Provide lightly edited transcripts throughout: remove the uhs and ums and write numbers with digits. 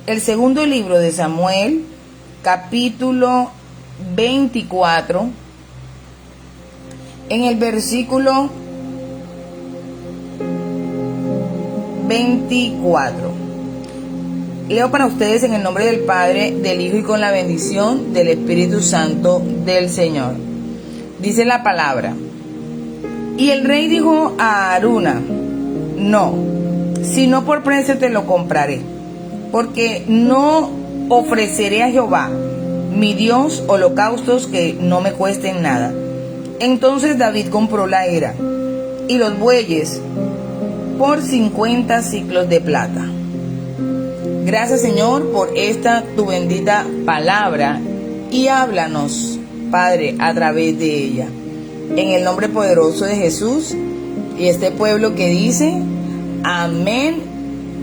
el segundo libro de Samuel, capítulo 24, en el versículo 24. Leo para ustedes en el nombre del Padre, del Hijo y con la bendición del Espíritu Santo del Señor. Dice la palabra: y el rey dijo a Araúna: no, si no por precio te lo compraré, porque no ofreceré a Jehová, mi Dios, holocaustos que no me cuesten nada. Entonces David compró la era y los bueyes por 50 siclos de plata. Gracias, Señor, por esta tu bendita palabra, y háblanos, Padre, a través de ella. En el nombre poderoso de Jesús, y este pueblo que dice amén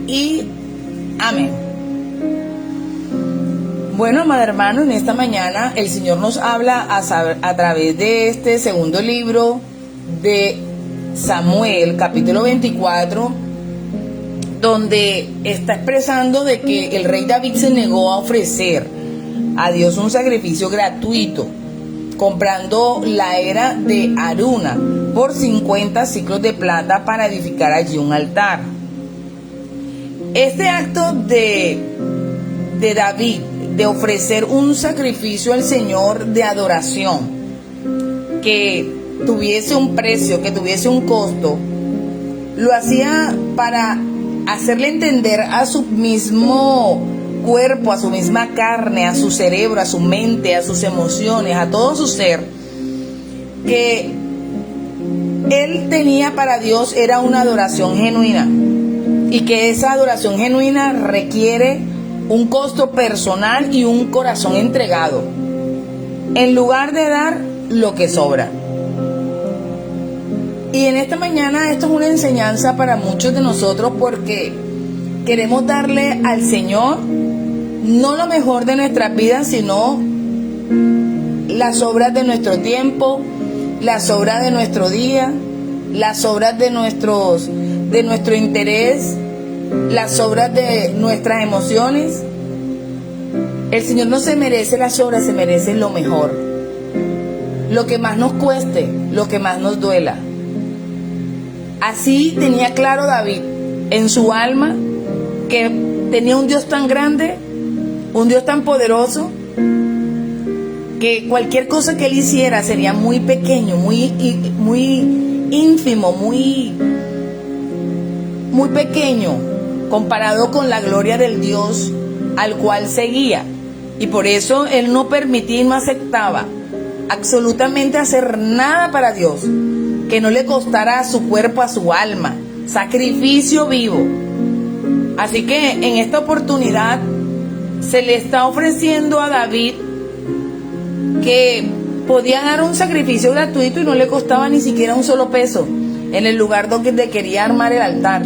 y amén. Bueno, amado hermano, en esta mañana el Señor nos habla a través de este segundo libro de Samuel, capítulo 24, donde está expresando de que el rey David se negó a ofrecer a Dios un sacrificio gratuito, comprando la era de Araúna por 50 siclos de plata para edificar allí un altar. Este acto de David de ofrecer un sacrificio al Señor de adoración que tuviese un precio, que tuviese un costo, lo hacía para hacerle entender a su mismo cuerpo, a su misma carne, a su cerebro, a su mente, a sus emociones, a todo su ser, que él tenía para Dios era una adoración genuina, y que esa adoración genuina requiere un costo personal y un corazón entregado, en lugar de dar lo que sobra. Y en esta mañana esto es una enseñanza para muchos de nosotros, porque queremos darle al Señor no lo mejor de nuestras vidas, sino las obras de nuestro tiempo, las obras de nuestro día, las obras de nuestro interés, las obras de nuestras emociones. El Señor no se merece las obras, se merece lo mejor, lo que más nos cueste, lo que más nos duela. Así tenía claro David en su alma que tenía un Dios tan grande, un Dios tan poderoso, que cualquier cosa que él hiciera sería muy pequeño, muy ínfimo, muy pequeño comparado con la gloria del Dios al cual seguía. Y por eso él no permitía y no aceptaba absolutamente hacer nada para Dios que no le costara a su cuerpo, a su alma, sacrificio vivo. Así que en esta oportunidad se le está ofreciendo a David que podía dar un sacrificio gratuito y no le costaba ni siquiera un solo peso en el lugar donde quería armar el altar.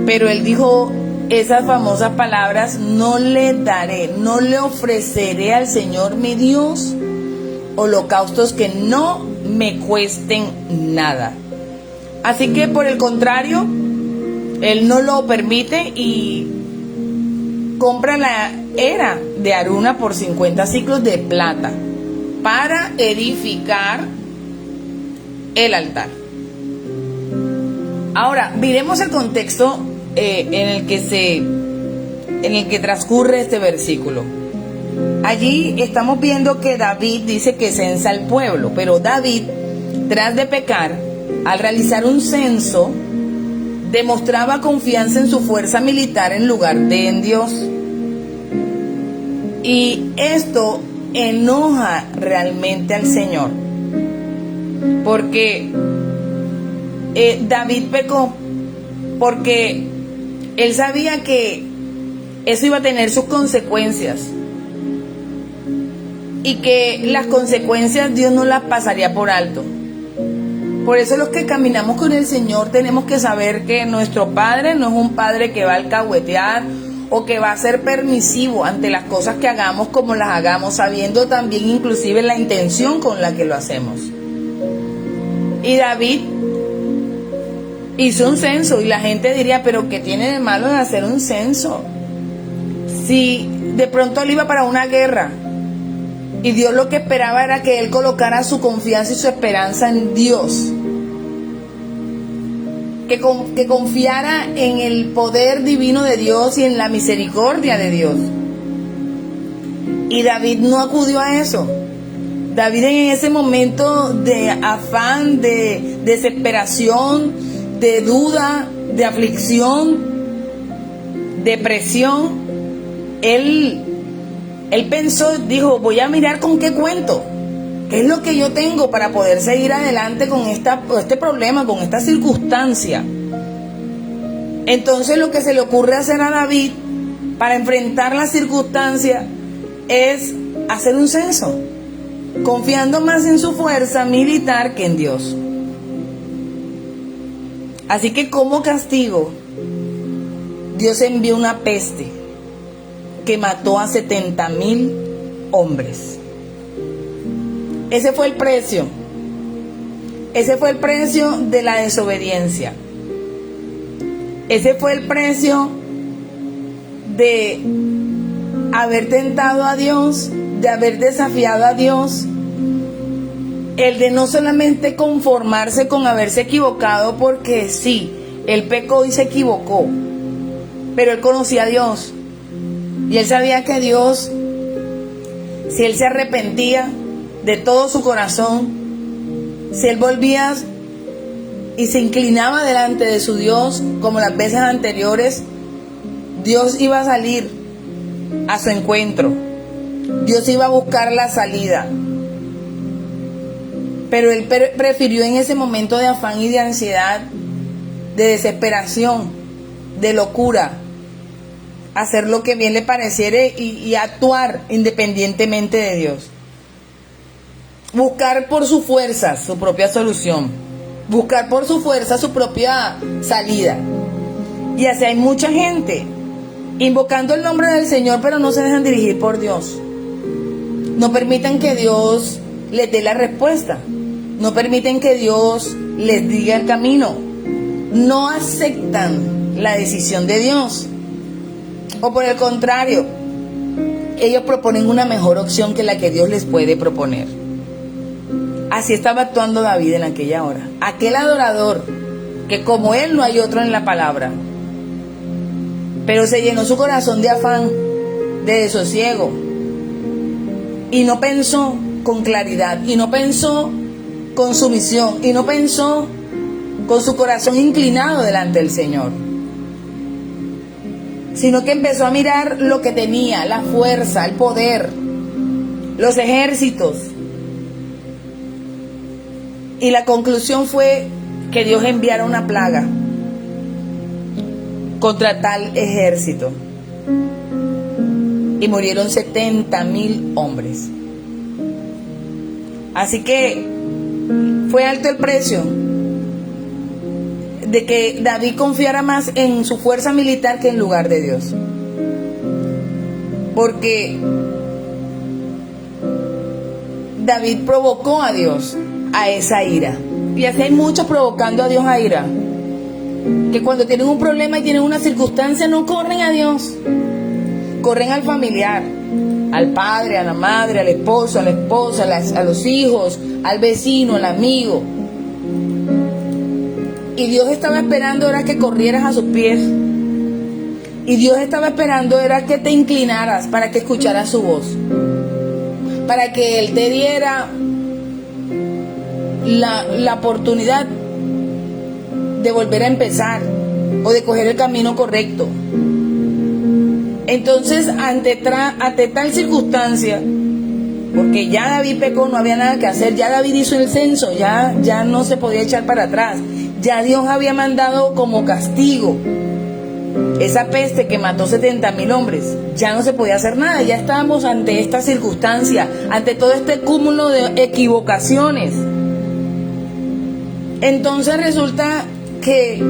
Pero él dijo esas famosas palabras: no le daré, no le ofreceré al Señor mi Dios holocaustos que no me cuesten nada. Así que por el contrario, él no lo permite y compra la era de Araúna por 50 siclos de plata para edificar el altar. Ahora, miremos el contexto en el que transcurre este versículo. Allí estamos viendo que David dice que censa al pueblo, pero David, tras de pecar, al realizar un censo, demostraba confianza en su fuerza militar en lugar de en Dios. Y esto enoja realmente al Señor, porque David pecó, porque él sabía que eso iba a tener sus consecuencias, y que las consecuencias Dios no las pasaría por alto. Por eso los que caminamos con el Señor tenemos que saber que nuestro Padre no es un Padre que va a alcahuetear o que va a ser permisivo ante las cosas que hagamos como las hagamos, sabiendo también inclusive la intención con la que lo hacemos. Y David hizo un censo, y la gente diría: pero ¿qué tiene de malo de hacer un censo? Si de pronto él iba para una guerra y Dios lo que esperaba era que él colocara su confianza y su esperanza en Dios, que confiara en el poder divino de Dios y en la misericordia de Dios. Y David no acudió a eso. David en ese momento de afán, de desesperación, de duda, de aflicción, depresión, él pensó, dijo, voy a mirar con qué cuento, qué es lo que yo tengo para poder seguir adelante con este problema, con esta circunstancia. Entonces lo que se le ocurre hacer a David para enfrentar la circunstancia es hacer un censo, confiando más en su fuerza militar que en Dios. Así que como castigo, Dios envió una peste que mató a 70,000 hombres. Ese fue el precio. Ese fue el precio de la desobediencia. Ese fue el precio de haber tentado a Dios, de haber desafiado a Dios, el de no solamente conformarse con haberse equivocado, porque sí, él pecó y se equivocó, pero él conocía a Dios y él sabía que Dios, si él se arrepentía de todo su corazón, si él volvía y se inclinaba delante de su Dios como las veces anteriores, Dios iba a salir a su encuentro. Dios iba a buscar la salida. Pero él prefirió en ese momento de afán y de ansiedad, de desesperación, de locura, hacer lo que bien le pareciera y actuar independientemente de Dios. Buscar por su fuerza su propia solución. Buscar por su fuerza su propia salida. Y así hay mucha gente invocando el nombre del Señor, pero no se dejan dirigir por Dios. No permitan que Dios les dé la respuesta. No permiten que Dios les diga el camino. No aceptan la decisión de Dios. O por el contrario, ellos proponen una mejor opción que la que Dios les puede proponer. Así estaba actuando David en aquella hora. Aquel adorador que como él no hay otro en la palabra. Pero se llenó su corazón de afán, de desosiego. Y no pensó con claridad. Y no pensó con sumisión. Y no pensó con su corazón inclinado delante del Señor. Sino que empezó a mirar lo que tenía, la fuerza, el poder, los ejércitos. Y la conclusión fue que Dios enviara una plaga contra tal ejército. Y murieron 70,000 hombres. Así que fue alto el precio de que David confiara más en su fuerza militar que en lugar de Dios. Porque David provocó a Dios a esa ira. Y así hay muchos provocando a Dios a ira, que cuando tienen un problema y tienen una circunstancia no corren a Dios, corren al familiar, al padre, a la madre, al esposo, a la esposa, a los hijos, al vecino, al amigo. Y Dios estaba esperando era que corrieras a sus pies. Y Dios estaba esperando era que te inclinaras para que escucharas su voz, para que Él te diera la oportunidad de volver a empezar o de coger el camino correcto. Entonces, ante tal circunstancia, porque ya David pecó, no había nada que hacer, ya David hizo el censo, ya no se podía echar para atrás, ya Dios había mandado como castigo esa peste que mató 70,000 hombres, ya no se podía hacer nada, ya estábamos ante esta circunstancia, ante todo este cúmulo de equivocaciones. Entonces resulta que,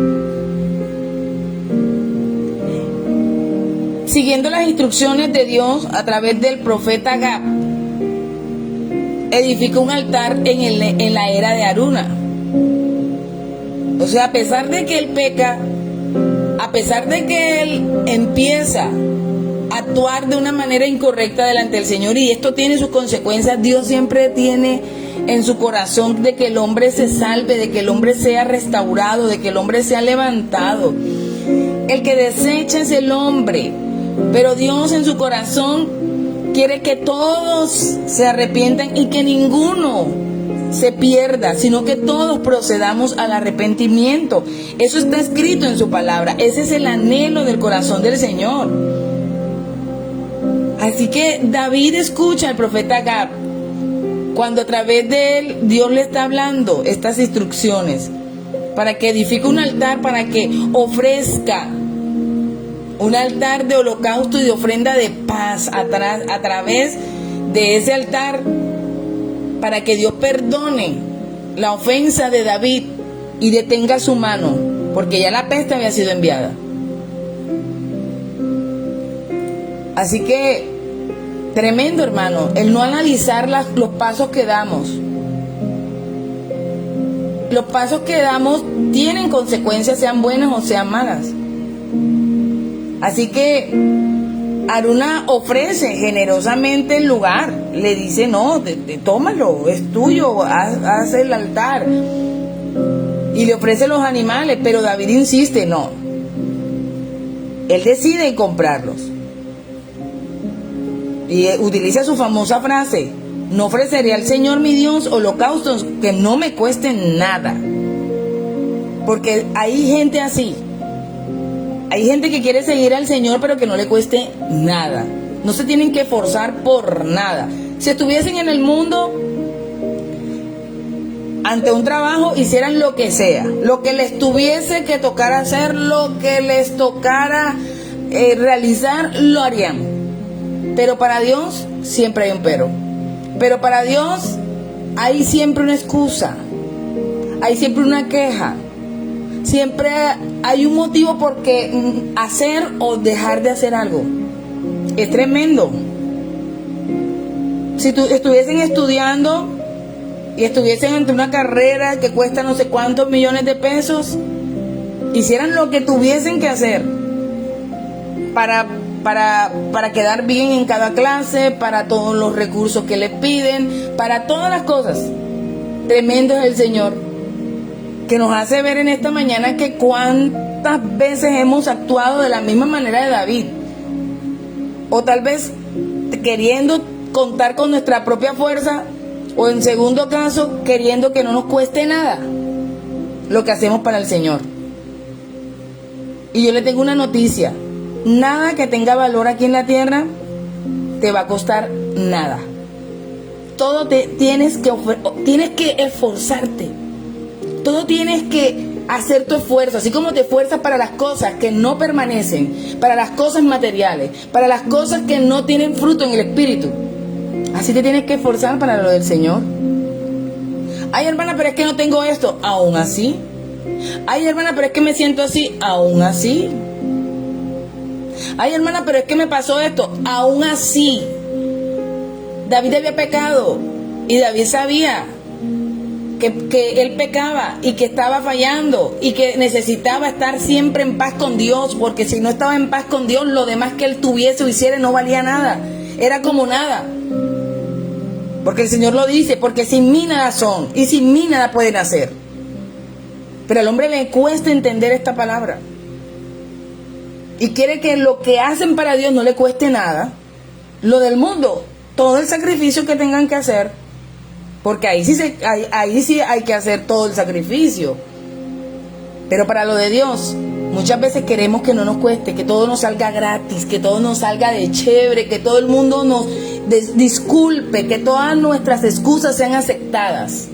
siguiendo las instrucciones de Dios a través del profeta Gad, edifica un altar en la era de Aruna. O sea, a pesar de que él peca, a pesar de que él empieza a actuar de una manera incorrecta delante del Señor, y esto tiene sus consecuencias. Dios siempre tiene en su corazón de que el hombre se salve, de que el hombre sea restaurado, de que el hombre sea levantado. El que desecha es el hombre, pero Dios en su corazón quiere que todos se arrepientan y que ninguno se pierda, sino que todos procedamos al arrepentimiento. Eso está escrito en su palabra. Ese es el anhelo del corazón del Señor. Así que David escucha al profeta Gad cuando a través de él Dios le está hablando estas instrucciones para que edifique un altar, para que ofrezca un altar de holocausto y de ofrenda de paz a través de ese altar, para que Dios perdone la ofensa de David y detenga su mano, porque ya la peste había sido enviada. Así que, tremendo, hermano, el no analizar los pasos que damos. Los pasos que damos tienen consecuencias, sean buenas o sean malas. Así que Aruna ofrece generosamente el lugar, le dice: no, tómalo, es tuyo, haz el altar, y le ofrece los animales, pero David insiste: no, él decide comprarlos, y utiliza su famosa frase: no ofreceré al Señor mi Dios holocaustos que no me cuesten nada, porque hay gente así. Hay gente que quiere seguir al Señor pero que no le cueste nada. No se tienen que esforzar por nada. Si estuviesen en el mundo, ante un trabajo, hicieran lo que sea, lo que les tuviese que tocar hacer, lo que les tocara realizar, lo harían. Pero para Dios siempre hay un pero. Pero para Dios hay siempre una excusa, hay siempre una queja. Siempre hay un motivo por qué hacer o dejar de hacer algo. Es tremendo. Si estuviesen estudiando y estuviesen ante una carrera que cuesta no sé cuántos millones de pesos, hicieran lo que tuviesen que hacer para quedar bien en cada clase, para todos los recursos que les piden, para todas las cosas. Tremendo es el Señor, que nos hace ver en esta mañana que cuántas veces hemos actuado de la misma manera de David, o tal vez queriendo contar con nuestra propia fuerza, o en segundo caso queriendo que no nos cueste nada lo que hacemos para el Señor. Y yo le tengo una noticia: nada que tenga valor aquí en la tierra te va a costar nada. Todo tienes que esforzarte. Todo tienes que hacer tu esfuerzo, así como te esfuerzas para las cosas que no permanecen, para las cosas materiales, para las cosas que no tienen fruto en el Espíritu. Así te tienes que esforzar para lo del Señor. Ay, hermana, pero es que no tengo esto. Aún así. Ay, hermana, pero es que me siento así. Aún así. Ay, hermana, pero es que me pasó esto. Aún así. David había pecado y David sabía que él pecaba y que estaba fallando y que necesitaba estar siempre en paz con Dios, porque si no estaba en paz con Dios, lo demás que él tuviese o hiciera no valía nada, era como nada, porque el Señor lo dice: porque sin mí nada son y sin mí nada pueden hacer. Pero al hombre le cuesta entender esta palabra y quiere que lo que hacen para Dios no le cueste nada. Lo del mundo, todo el sacrificio que tengan que hacer, porque ahí sí hay que hacer todo el sacrificio. Pero para lo de Dios, muchas veces queremos que no nos cueste, que todo nos salga gratis, que todo nos salga de chévere, que todo el mundo nos disculpe, que todas nuestras excusas sean aceptadas.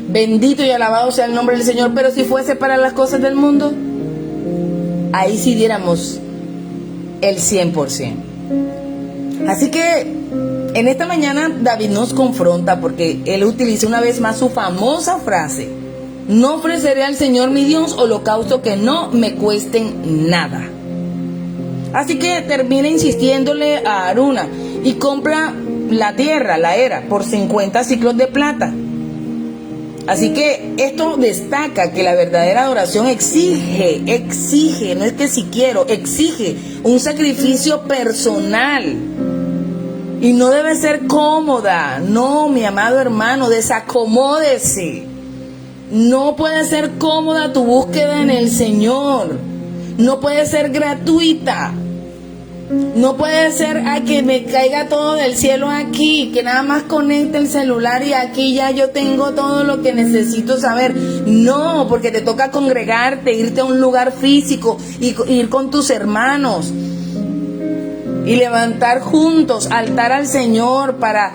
Bendito y alabado sea el nombre del Señor. Pero si fuese para las cosas del mundo, ahí sí diéramos el 100%. Así que en esta mañana David nos confronta, porque él utiliza una vez más su famosa frase: no ofreceré al Señor mi Dios holocausto que no me cuesten nada. Así que termina insistiéndole a Aruna y compra la tierra, la era, por 50 ciclos de plata. Así que esto destaca que la verdadera adoración exige, no es que si quiero, exige un sacrificio personal. Y no debe ser cómoda. No, mi amado hermano, desacomódese. No puede ser cómoda tu búsqueda en el Señor. No puede ser gratuita. No puede ser que me caiga todo del cielo aquí, que nada más conecte el celular y aquí ya yo tengo todo lo que necesito saber. No, porque te toca congregarte, irte a un lugar físico y ir con tus hermanos y levantar juntos altar al Señor para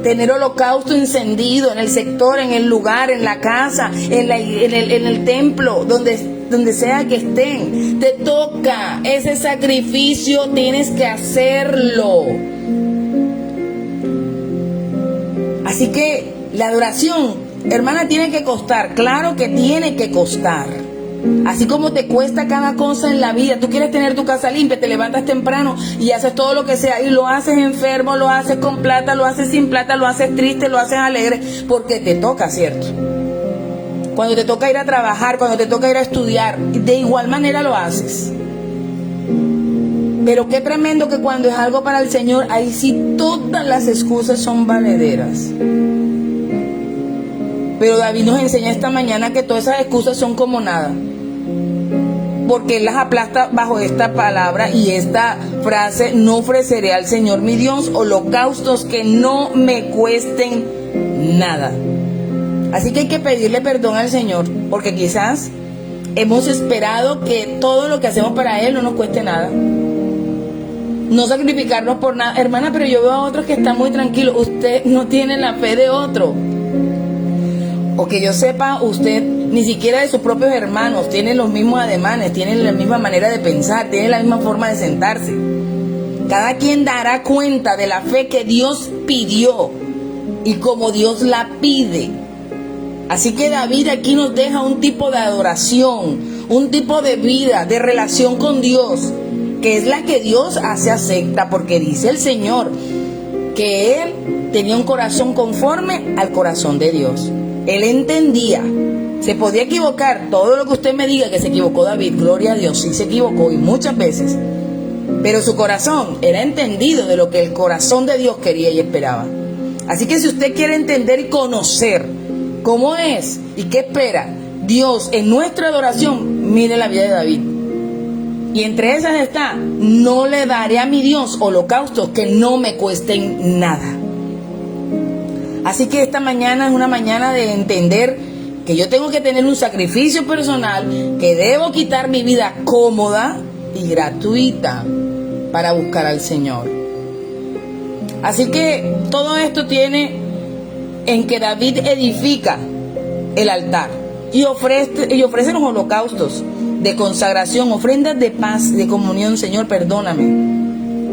tener holocausto encendido en el sector, en el lugar, en la casa, en el templo, donde sea que estén. Te toca ese sacrificio, tienes que hacerlo. Así que la adoración, hermana, tiene que costar. Claro que tiene que costar. Así como te cuesta cada cosa en la vida. Tú quieres tener tu casa limpia, te levantas temprano y haces todo lo que sea, y lo haces enfermo, lo haces con plata, lo haces sin plata, lo haces triste, lo haces alegre, porque te toca, ¿cierto? Cuando te toca ir a trabajar, cuando te toca ir a estudiar, de igual manera lo haces. Pero qué tremendo que cuando es algo para el Señor, ahí sí todas las excusas son valederas. Pero David nos enseña esta mañana que todas esas excusas son como nada, porque Él las aplasta bajo esta palabra y esta frase: no ofreceré al Señor mi Dios holocaustos que no me cuesten nada. Así que hay que pedirle perdón al Señor, porque quizás hemos esperado que todo lo que hacemos para Él no nos cueste nada. No sacrificarnos por nada. Hermana, pero yo veo a otros que están muy tranquilos. Usted no tiene la fe de otro. O que yo sepa, usted ni siquiera de sus propios hermanos tiene los mismos ademanes, tiene la misma manera de pensar, tiene la misma forma de sentarse. Cada quien dará cuenta de la fe que Dios pidió y como Dios la pide. Así que David aquí nos deja un tipo de adoración, un tipo de vida, de relación con Dios, que es la que Dios hace acepta, porque dice el Señor que Él tenía un corazón conforme al corazón de Dios. Él entendía, se podía equivocar, todo lo que usted me diga que se equivocó David, gloria a Dios, sí se equivocó y muchas veces, pero su corazón era entendido de lo que el corazón de Dios quería y esperaba. Así que si usted quiere entender y conocer cómo es y qué espera Dios en nuestra adoración, mire la vida de David. Y entre esas está: no le daré a mi Dios holocaustos que no me cuesten nada. Así que esta mañana es una mañana de entender que yo tengo que tener un sacrificio personal, que debo quitar mi vida cómoda y gratuita para buscar al Señor. Así que todo esto tiene en que David edifica el altar y ofrece los holocaustos de consagración, ofrendas de paz, de comunión. Señor, perdóname.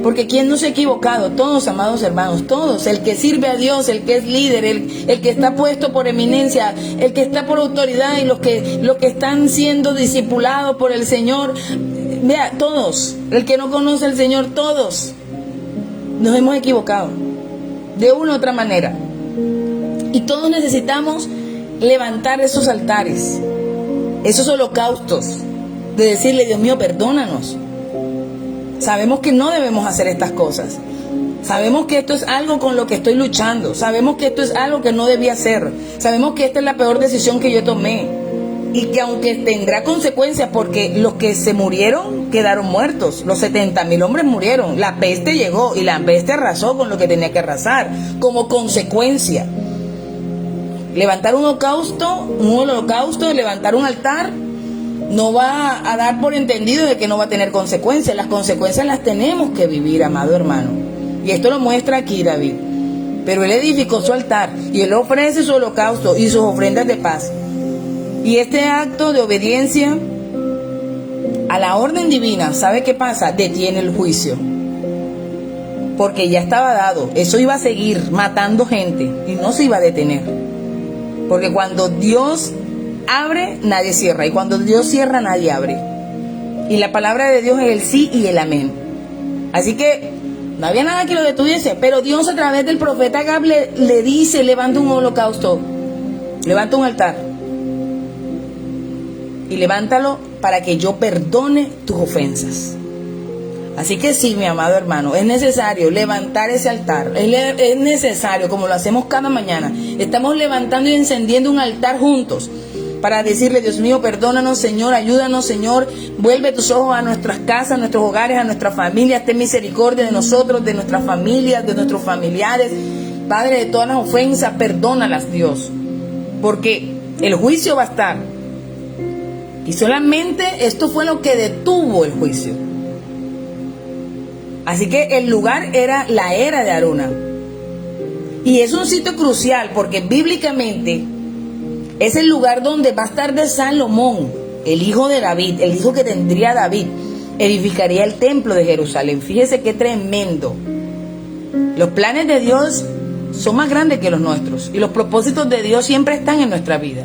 Porque ¿quién no se ha equivocado? Todos, amados hermanos, todos. El que sirve a Dios, el que es líder, el que está puesto por eminencia, el que está por autoridad y los que están siendo discipulados por el Señor. Vea, todos. El que no conoce al Señor, todos nos hemos equivocado de una u otra manera. Y todos necesitamos levantar esos altares, esos holocaustos, de decirle: Dios mío, perdónanos. Sabemos que no debemos hacer estas cosas. Sabemos que esto es algo con lo que estoy luchando. Sabemos que esto es algo que no debía hacer. Sabemos que esta es la peor decisión que yo tomé. Y que aunque tendrá consecuencias, porque los que se murieron quedaron muertos. Los 70,000 hombres murieron. La peste llegó y la peste arrasó con lo que tenía que arrasar. Como consecuencia, levantar un holocausto, levantar un altar, no va a dar por entendido de que no va a tener consecuencias. Las consecuencias las tenemos que vivir, amado hermano. Y esto lo muestra aquí David. Pero él edificó su altar y él ofrece su holocausto y sus ofrendas de paz. Y este acto de obediencia a la orden divina, ¿sabe qué pasa? Detiene el juicio. Porque ya estaba dado. Eso iba a seguir matando gente y no se iba a detener. Porque cuando Dios abre, nadie cierra. Y cuando Dios cierra, nadie abre. Y la palabra de Dios es el sí y el amén. Así que no había nada que lo detuviese. Pero Dios, a través del profeta Gab, le dice: levanta un holocausto. Levanta un altar y levántalo para que yo perdone tus ofensas. Así que sí, mi amado hermano, es necesario levantar ese altar. Es necesario, como lo hacemos cada mañana. Estamos levantando y encendiendo un altar juntos para decirle: Dios mío, perdónanos, Señor, ayúdanos, Señor. Vuelve tus ojos a nuestras casas, a nuestros hogares, a nuestras familias. Ten misericordia de nosotros, de nuestras familias, de nuestros familiares. Padre, de todas las ofensas, perdónalas, Dios. Porque el juicio va a estar. Y solamente esto fue lo que detuvo el juicio. Así que el lugar era la era de Arauna. Y es un sitio crucial porque bíblicamente es el lugar donde va a estar de Salomón, el hijo de David, el hijo que tendría David, edificaría el templo de Jerusalén. Fíjese qué tremendo. Los planes de Dios son más grandes que los nuestros y los propósitos de Dios siempre están en nuestra vida.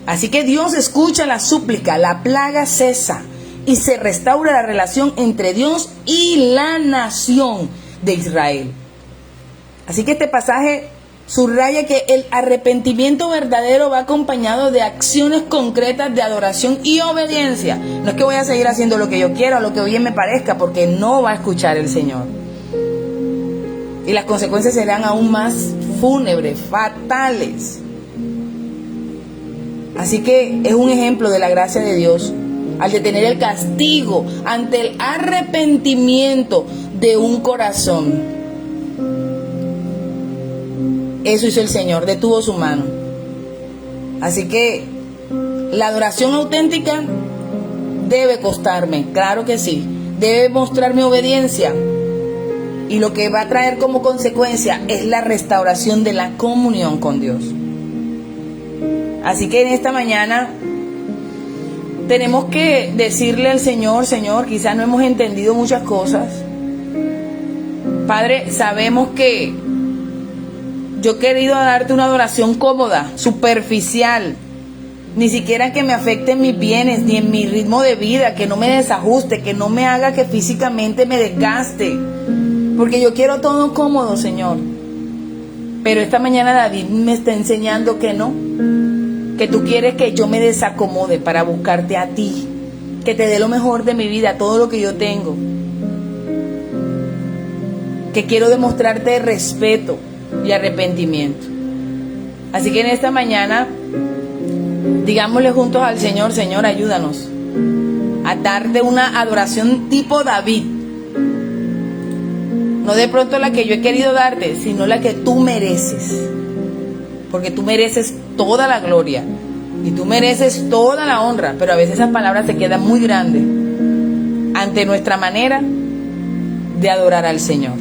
Así que Dios escucha la súplica, la plaga cesa y se restaura la relación entre Dios y la nación de Israel. Así que este pasaje subraya que el arrepentimiento verdadero va acompañado de acciones concretas de adoración y obediencia. No es que voy a seguir haciendo lo que yo quiera o lo que bien me parezca, porque no va a escuchar el Señor. Y las consecuencias serán aún más fúnebres, fatales. Así que es un ejemplo de la gracia de Dios al detener el castigo ante el arrepentimiento de un corazón. Eso hizo el Señor, detuvo su mano. Así que la adoración auténtica debe costarme, claro que sí. Debe mostrar mi obediencia. Y lo que va a traer como consecuencia es la restauración de la comunión con Dios. Así que en esta mañana tenemos que decirle al Señor: Señor, quizás no hemos entendido muchas cosas. Padre, sabemos que yo he querido darte una adoración cómoda, superficial, ni siquiera que me afecte en mis bienes, ni en mi ritmo de vida, que no me desajuste, que no me haga que físicamente me desgaste, porque yo quiero todo cómodo, Señor. Pero esta mañana David me está enseñando que no, que tú quieres que yo me desacomode para buscarte a ti, que te dé lo mejor de mi vida, todo lo que yo tengo, que quiero demostrarte respeto y arrepentimiento. Así que en esta mañana digámosle juntos al Señor: Señor, ayúdanos a darte una adoración tipo David, no de pronto la que yo he querido darte, sino la que tú mereces, porque tú mereces toda la gloria y tú mereces toda la honra. Pero a veces esas palabras se quedan muy grandes ante nuestra manera de adorar al Señor.